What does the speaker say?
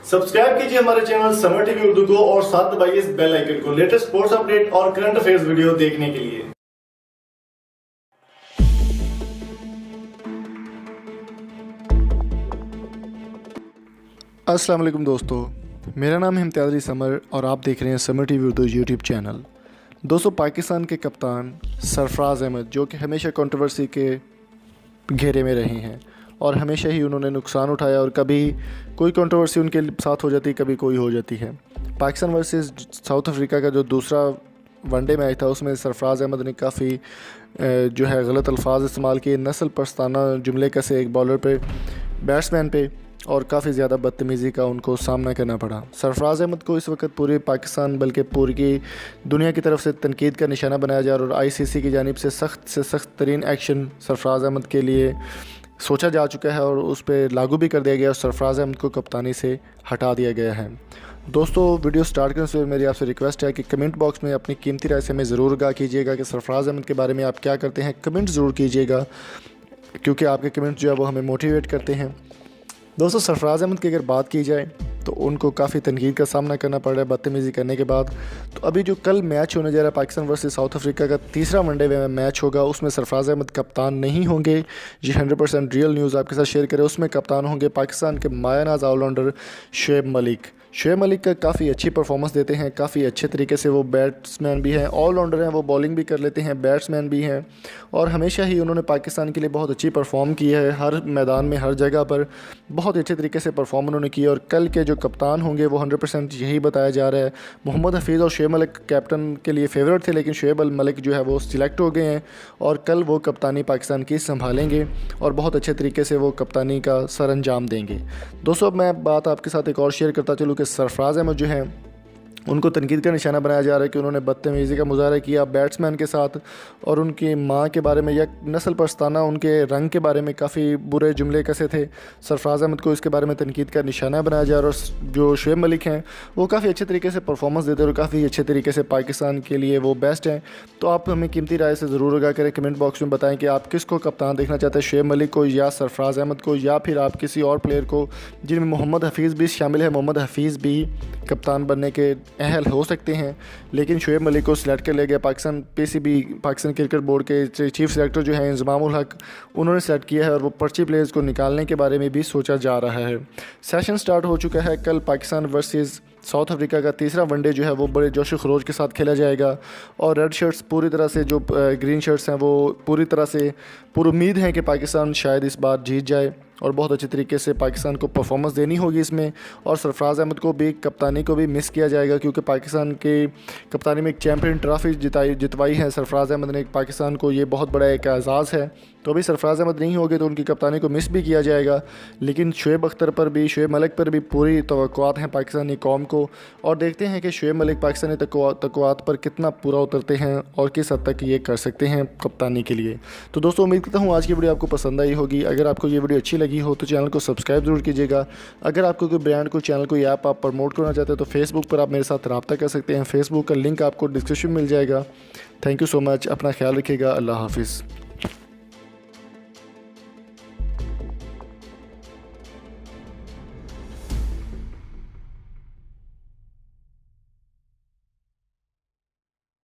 Subscribe कीजिए हमारे channel summer TV Urdu को और साथ दबाइए इस बेल आइकन को लेटेस्ट स्पोर्ट्स अपडेट और करंट अफेयर्स वीडियो देखने के लिए। अस्सलाम वालेकुम दोस्तों, मेरा नाम है इम्तियाज़ अली समर और आप देख रहे हैं summer TV Urdu YouTube channel. दोस्तों, पाकिस्तान के कप्तान सरफराज अहमद जो कि हमेशा कंट्रोवर्सी के घेरे में रहे हैं और हमेशा ही उन्होंने नुकसान उठाया और कभी कोई कंट्रोवर्सी उनके साथ हो जाती, कभी कोई हो जाती है। पाकिस्तान वर्सेस साउथ अफ्रीका का जो दूसरा वनडे मैच था उसमें सरफराज अहमद ने काफ़ी जो है गलत अल्फाज इस्तेमाल किए, नस्ल परस्ताना जुमले कसे एक बॉलर पे, बैट्समैन पे और काफ़ी ज़्यादा बदतमीज़ी का उनको सामना करना पड़ा। सरफराज अहमद को इस वक्त पूरे पाकिस्तान बल्कि पूरी की दुनिया की तरफ से तनकीद का निशाना बनाया जा रहा है और ICC की जानिब से सख्त तरीन एक्शन सरफराज अहमद के लिए सोचा जा चुका है और उस पर लागू भी कर दिया गया और सरफराज अहमद को कप्तानी से हटा दिया गया है। दोस्तों, वीडियो स्टार्ट करने से मेरी आपसे रिक्वेस्ट है कि कमेंट बॉक्स में अपनी कीमती राय से हमें ज़रूर आगाह कीजिएगा कि सरफराज अहमद के बारे में आप क्या करते हैं। कमेंट ज़रूर कीजिएगा क्योंकि आपके कमेंट जो है वो हमें मोटिवेट करते हैं। दोस्तों, सरफराज अहमद की अगर बात की जाए तो उनको काफ़ी तनकीद का सामना करना पड़ रहा है बदतमीज़ी करने के बाद। तो अभी जो कल मैच होने जा रहा है पाकिस्तान वर्सेस साउथ अफ्रीका का तीसरा वनडे में मैच होगा, उसमें सरफराज अहमद कप्तान नहीं होंगे। ये 100% रियल न्यूज़ आपके साथ शेयर करें। उसमें कप्तान होंगे पाकिस्तान के मायानाज ऑलराउंडर शुएब मलिक। शुएब मलिक का काफ़ी अच्छी परफॉर्मेंस देते हैं, काफ़ी अच्छे तरीके से वो बैट्समैन भी हैं, ऑलराउंडर हैं, वो बॉलिंग भी कर लेते हैं, बैट्समैन भी हैं और हमेशा ही उन्होंने पाकिस्तान के लिए बहुत अच्छी परफॉर्म की है। हर मैदान में हर जगह पर बहुत अच्छे तरीके से परफॉर्म उन्होंने की और कल के जो कप्तान होंगे वो 100% यही बताया जा रहा है। मोहम्मद हफीज़ और शुएब मलिक कैप्टन के लिए फेवरेट थे, लेकिन शुएब मलिक जो है वो सिलेक्ट हो गए हैं और कल वो कप्तानी पाकिस्तान की संभालेंगे और बहुत अच्छे तरीके से वो कप्तानी का सर अंजाम देंगे। दोस्तों, अब मैं बात आपके साथ एक और शेयर करता चलूँ कि सरफराज अहमद जो है उनको तनकीद का निशाना बनाया जा रहा है कि उन्होंने बदतमीज़ी का मुजाहरा किया बैट्समैन के साथ और उनकी माँ के बारे में या नस्ल परस्ताना उनके रंग के बारे में काफ़ी बुरे जुमले कसे थे। सरफराज अहमद को इसके बारे में तनकीद का निशाना बनाया जा रहा है और जो शुएब मलिक हैं वो काफ़ी अच्छे तरीके से परफॉर्मेंस देते हैं और काफ़ी अच्छे तरीके से पाकिस्तान के लिए वो बेस्ट हैं। तो आप हमें कीमती राय से ज़रूर आगाह करें, कमेंट बॉक्स में बताएं कि आप किसको कप्तान देखना चाहते हैं, शुएब मलिक को या सरफराज अहमद को, या फिर आप किसी और प्लेयर को जिनमें मोहम्मद हफीज़ भी शामिल है। मोहम्मद हफीज़ भी कप्तान बनने के अहल हो सकते हैं, लेकिन शुएब मलिक को सिलेक्ट कर लिया गया। Pakistan PCB Pakistan cricket board के चीफ सेलेक्टर जो हैं इंज़मामुल हक, उन्होंने सेलेक्ट किया है और वो पर्ची प्लेयर्स को निकालने के बारे में भी सोचा जा रहा है। सेशन स्टार्ट हो चुका है। कल पाकिस्तान वर्सेस साउथ अफ्रीका का तीसरा वनडे जो है वो बड़े जोश खरोश के साथ खेला जाएगा और रेड शर्ट्स पूरी तरह से जो ग्रीन शर्ट्स हैं वो पूरी तरह से पूरी उम्मीद है कि पाकिस्तान शायद इस बार जीत जाए और बहुत अच्छे तरीके से पाकिस्तान को परफॉर्मेंस देनी होगी इसमें। और सरफराज अहमद को भी कप्तानी को भी मिस किया जाएगा क्योंकि पाकिस्तान के कप्तानी में एक चैम्पियन ट्रॉफी जितवाई है सरफराज अहमद ने पाकिस्तान को, ये बहुत बड़ा एक एजाज़ है। तो अभी सरफराज अहमद नहीं होंगे तो उनकी कप्तानी को मिस भी किया जाएगा, लेकिन शुएब अख्तर पर भी, शुएब मलिक पर भी पूरी तवक्कुआत हैं पाकिस्तानी कौम को और देखते हैं कि शुएब मलिक पाकिस्तानी तवक्कुआत पर कितना पूरा उतरते हैं और किस हद तक ये कर सकते हैं कप्तानी के लिए। तो दोस्तों, उम्मीद करता हूँ आज की वीडियो आपको पसंद आई होगी। अगर आपको ये वीडियो अच्छी लगी हो तो चैनल को सब्सक्राइब जरूर कीजिएगा। अगर आपको कोई ब्रांड, कोई चैनल, कोई ऐप आप प्रमोट करना चाहते हैं तो फेसबुक पर आप मेरे साथ रब्ता कर सकते हैं। फेसबुक का लिंक आपको डिस्क्रिप्शन में मिल जाएगा। Thank you so much. अपना ख्याल रखिएगा। अल्लाह हाफिज़।